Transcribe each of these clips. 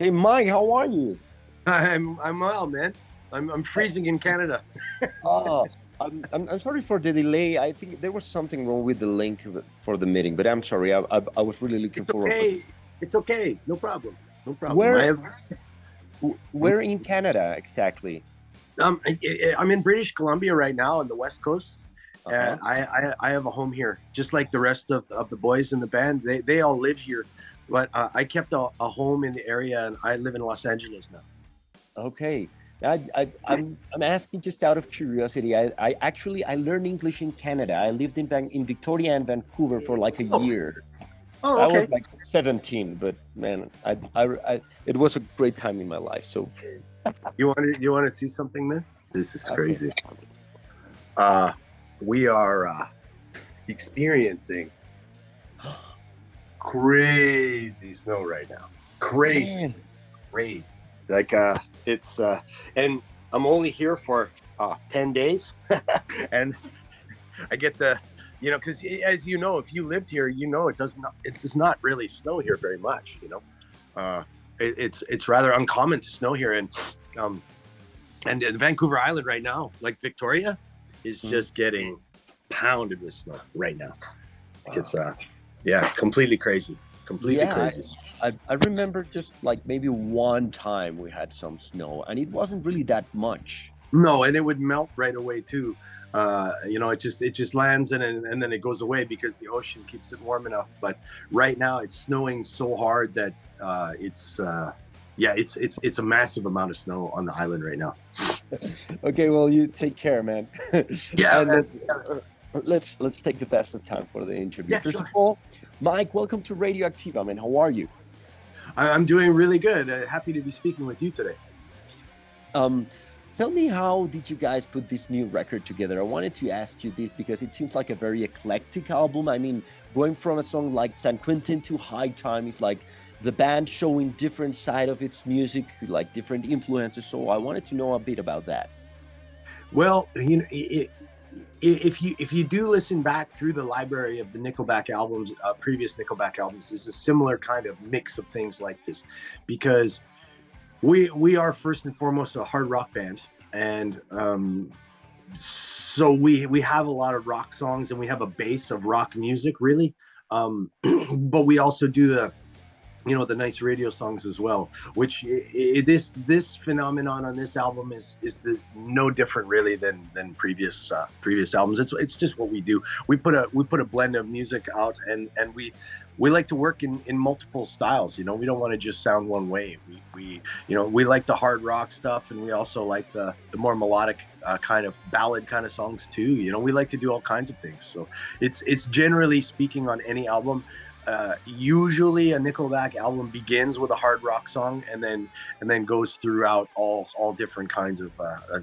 Hey Mike, how are you? I'm well, man. I'm freezing in Canada. Oh, I'm sorry for the delay. I think there was something wrong with the link for the meeting, but I'm sorry. I was really looking It's forward for okay. It's okay. No problem. No problem. where where in Canada exactly? I'm in British Columbia right now on the West Coast. Uh-huh. I have a home here, just like the rest of the boys in the band. They all live here, but I kept a home in the area, and I live in Los Angeles now. Okay. I'm asking just out of curiosity. I actually I learned English in Canada. I lived in Victoria and Vancouver for like a Oh, year. oh, I was okay. like 17, but man, I it was a great time in my life. So You want to see something, man? This is okay. crazy. Uh, we are experiencing crazy snow right now. Crazy, Man, crazy. Like it's and I'm only here for 10 days and I get the because as you know, if you lived here, it does not really snow here very much, uh it's rather uncommon to snow here, um and Vancouver Island right now, like Victoria, is mm, just getting pounded with snow right now. Like wow. it's yeah, completely crazy, completely Yeah, crazy. I remember just like maybe one time we had some snow, and it wasn't really that much. No, and it would melt right away too. It just lands and then it goes away because the ocean keeps it warm enough. But right now it's snowing so hard that it's yeah, it's a massive amount of snow on the island right now. Okay, well, you take care, man. Yeah, And man. let's take the best of time for the interview. Yeah, First of sure. all, Mike, welcome to Radioactiva, man. How are you? I'm doing really good. Happy to be speaking with you today. Um, Tell me, how did you guys put this new record together? I wanted to ask you this because it seems like a very eclectic album. I mean, going from a song like San Quentin to High Time is like the band showing different side of its music, like different influences. So I wanted to know a bit about that. Well, if you do listen back through the library of the Nickelback albums, previous Nickelback albums, is a similar kind of mix of things like this, because we are first and foremost a hard rock band, and so we have a lot of rock songs and we have a base of rock music, really. But we also do the nice radio songs as well, which this phenomenon on this album no different really than previous albums. It's just what we do. We put a blend of music out, and we like to work in multiple styles. We don't want to just sound one way. We like the hard rock stuff, and we also like the more melodic kind of ballad kind of songs too. We like to do all kinds of things. So it's generally speaking, on any album, usually a Nickelback album begins with a hard rock song, and then goes throughout all different kinds of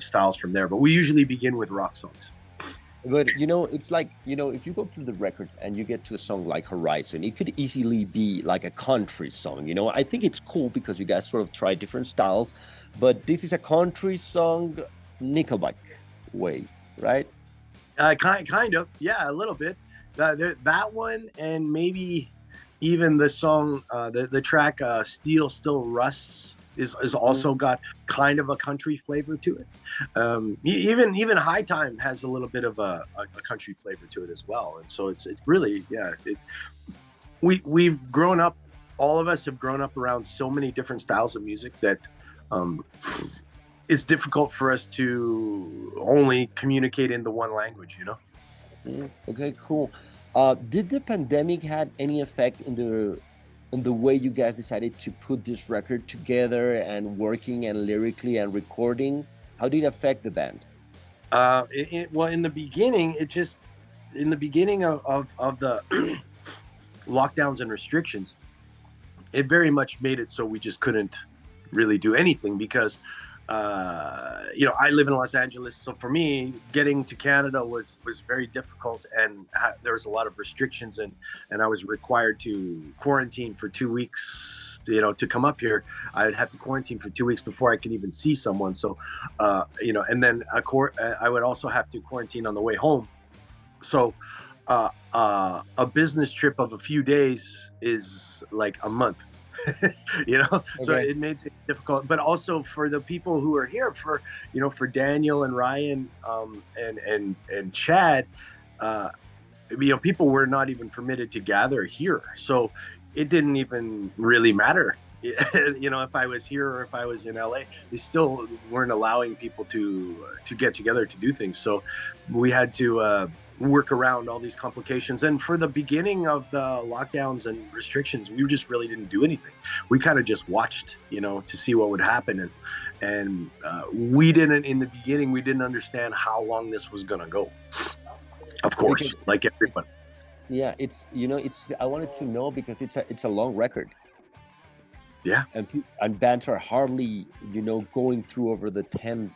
styles from there. But we usually begin with rock songs. But it's like, if you go through the record and you get to a song like Horizon, it could easily be like a country song. I think it's cool because you guys sort of try different styles, but this is a country song, Nickelback way, right? Kind of, yeah, a little bit. That one, and maybe even the song, the track "Steel Still Rusts" is Mm. also got kind of a country flavor to it. Even High Time has a little bit of a country flavor to it as well, and so it's really, yeah. We've grown up. All of us have grown up around so many different styles of music that um, it's difficult for us to only communicate in the one language. Okay, cool. Did the pandemic had any effect in the way you guys decided to put this record together and working and lyrically and recording? How did it affect the band? Well, in the beginning, in the beginning of the lockdowns and restrictions, it very much made it so we just couldn't really do anything, because I live in Los Angeles, so for me, getting to Canada was very difficult, and there was a lot of restrictions, and I was required to quarantine for 2 weeks. To come up here, I'd have to quarantine for 2 weeks before I could even see someone. So, and then I would also have to quarantine on the way home. So, a business trip of a few days is like a month. So Okay. it made it difficult, but also for the people who are here, for for Daniel and Ryan, and Chad, uh people were not even permitted to gather here, so it didn't even really matter. If I was here or if I was in LA, they still weren't allowing people to get together to do things. So we had to work around all these complications. And for the beginning of the lockdowns and restrictions, we just really didn't do anything. We kind of just watched, to see what would happen. And we didn't, in the beginning, we didn't understand how long this was going to go. Of course, Because like everyone. yeah, it's I wanted to know because it's a long record, Yeah. and bands are hardly going through over the 10th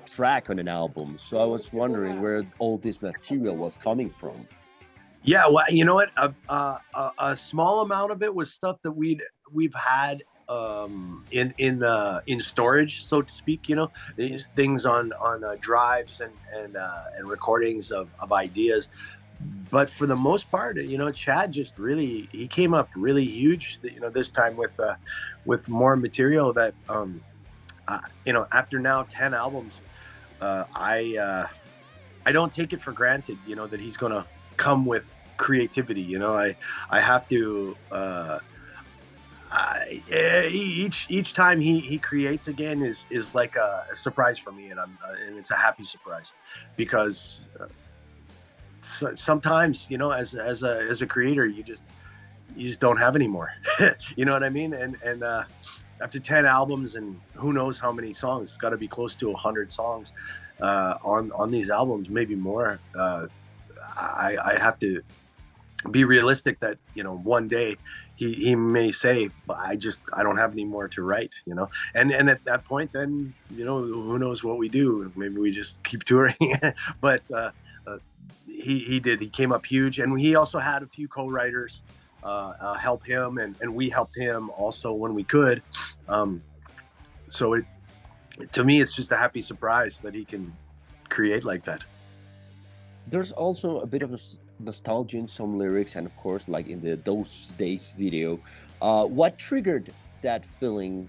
track on an album. So I was wondering where all this material was coming from. Yeah, well, you know what? A small amount of it was stuff that we've had in storage, so to speak. These things on drives and recordings of ideas. But for the most part, Chad just really, he came up really huge. This time with more material that after now 10 albums, I don't take it for granted, that he's gonna come with creativity. I have to each time he creates again is like a surprise for me, and it's a happy surprise, because sometimes as a creator you just don't have any more. You know what I mean? And after 10 albums and who knows how many songs, it's got to be close to 100 songs on these albums, maybe more. I have to be realistic that one day he may say, but I don't have any more to write, and at that point, then who knows what we do. Maybe we just keep touring. But he came up huge, and he also had a few co-writers help him, and we helped him also when we could. So to me, it's just a happy surprise that he can create like that. There's also a bit of nostalgia in some lyrics, and of course, like in the Those Days video. What triggered that feeling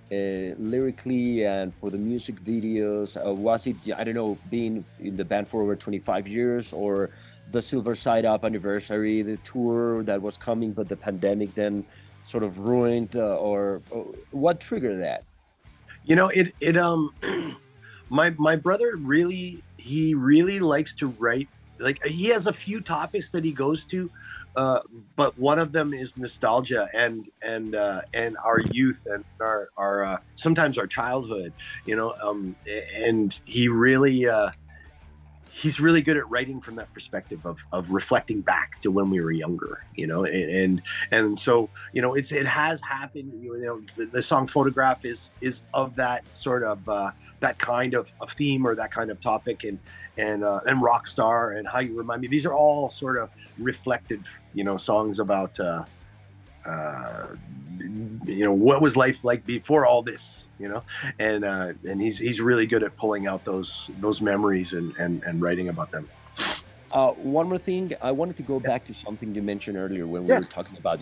lyrically and for the music videos? Was it, I don't know, being in the band for over 25 years, or the Silver Side Up anniversary, the tour that was coming, but the pandemic then sort of ruined, or what triggered that? It my brother he really likes to write. Like, he has a few topics that he goes to, but one of them is nostalgia and our youth and our sometimes our childhood, and he's really good at writing from that perspective of reflecting back to when we were younger, and so it has happened. The song Photograph is of that sort of that kind of theme, or that kind of topic, and Rockstar and How You Remind Me. These are all sort of reflected, songs about what was life like before all this, and he's really good at pulling out those memories and writing about them. One more thing, I wanted to go back to something you mentioned earlier when we Yeah. were talking about,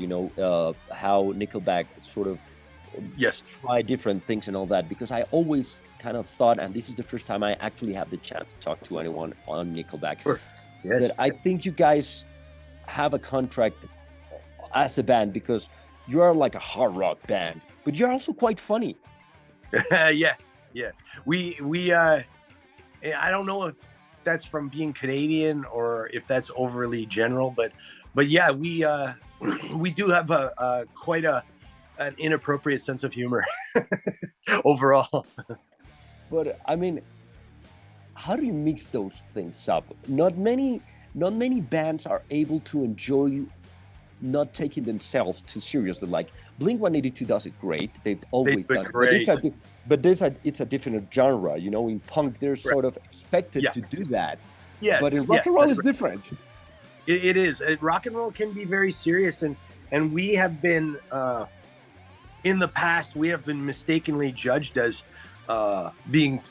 how Nickelback sort of Yes. try different things and all that, because I always kind of thought, and this is the first time I actually have the chance to talk to anyone on Nickelback, Sure. Yes. that I think you guys have a contract as a band, because you are like a hard rock band, but you're also quite funny. Yeah. I don't know if that's from being Canadian or if that's overly general, but yeah, we we do have a quite an inappropriate sense of humor overall. But I mean, how do you mix those things up? Not many bands are able to enjoy not taking themselves too seriously. Like Blink-182 does it great. They've always been done it. great. It's a different genre. In punk, they're sort of expected Yeah. to do that. Yes. But in rock yes, and roll, that's it's different. It is. Rock and roll can be very serious, and we have been in the past, we have been mistakenly judged as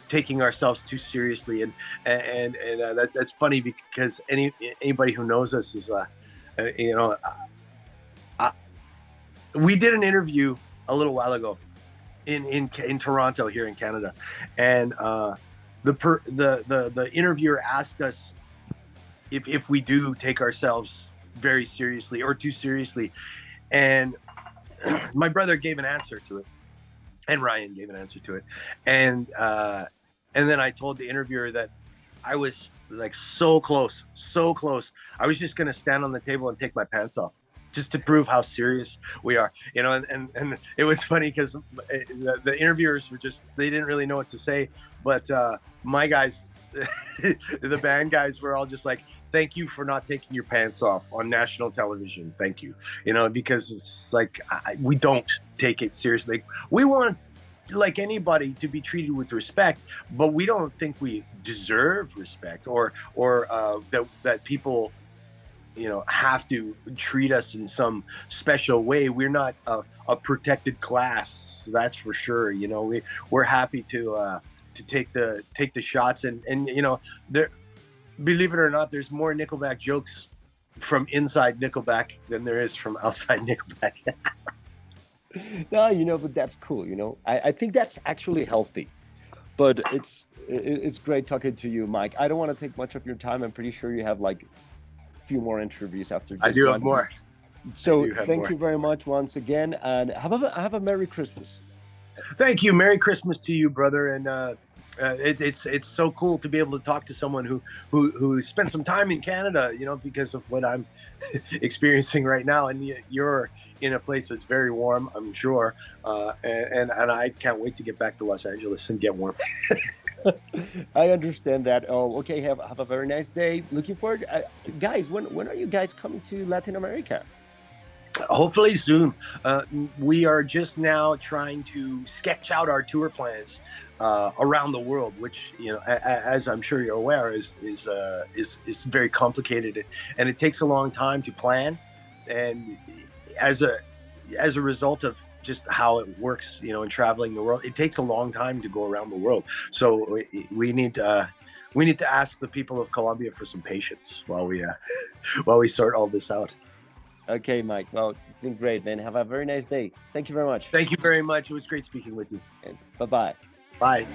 taking ourselves too seriously, and that's funny, because anybody who knows us is I, we did an interview a little while ago in Toronto here in Canada, and the interviewer asked us if we do take ourselves very seriously or too seriously, and my brother gave an answer to it, and Ryan gave an answer to it, and then I told the interviewer that I was like so close. I was just gonna stand on the table and take my pants off, just to prove how serious we are, you know. And it was funny because the interviewers were they didn't really know what to say, but my guys, the band guys, were all just like, "Thank you for not taking your pants off on national television. Thank you," you know, because it's like we don't take it seriously. We want, like anybody, to be treated with respect, but we don't think we deserve respect, or that people, you know, have to treat us in some special way. We're not a protected class, that's for sure. You know, we're happy to take the shots, and you know, there, believe it or not, there's more Nickelback jokes from inside Nickelback than there is from outside Nickelback. No, you know, but that's cool. You know, I think that's actually healthy. But it's great talking to you, Mike. I don't want to take much of your time. I'm pretty sure you have like a few more interviews after this I do one. have more. So thank you very much once again, and have a Merry Christmas. Thank you. Merry Christmas to you, brother. And it's so cool to be able to talk to someone who spent some time in Canada, you know, because of what I'm experiencing right now. And you're in a place that's very warm, I'm sure. And I can't wait to get back to Los Angeles and get warm. I understand that. Oh, okay. Have a very nice day. Looking forward, guys. When are you guys coming to Latin America? Hopefully soon. We are just now trying to sketch out our tour plans around the world, which, you know, as I'm sure you're aware, is very complicated, and it takes a long time to plan. And as a result of just how it works, you know, in traveling the world, it takes a long time to go around the world. So we need to ask the people of Colombia for some patience while we sort all this out. Okay, Mike. Well, it's been great, man. Have a very nice day. Thank you very much. Thank you very much. It was great speaking with you. Bye-bye. Bye.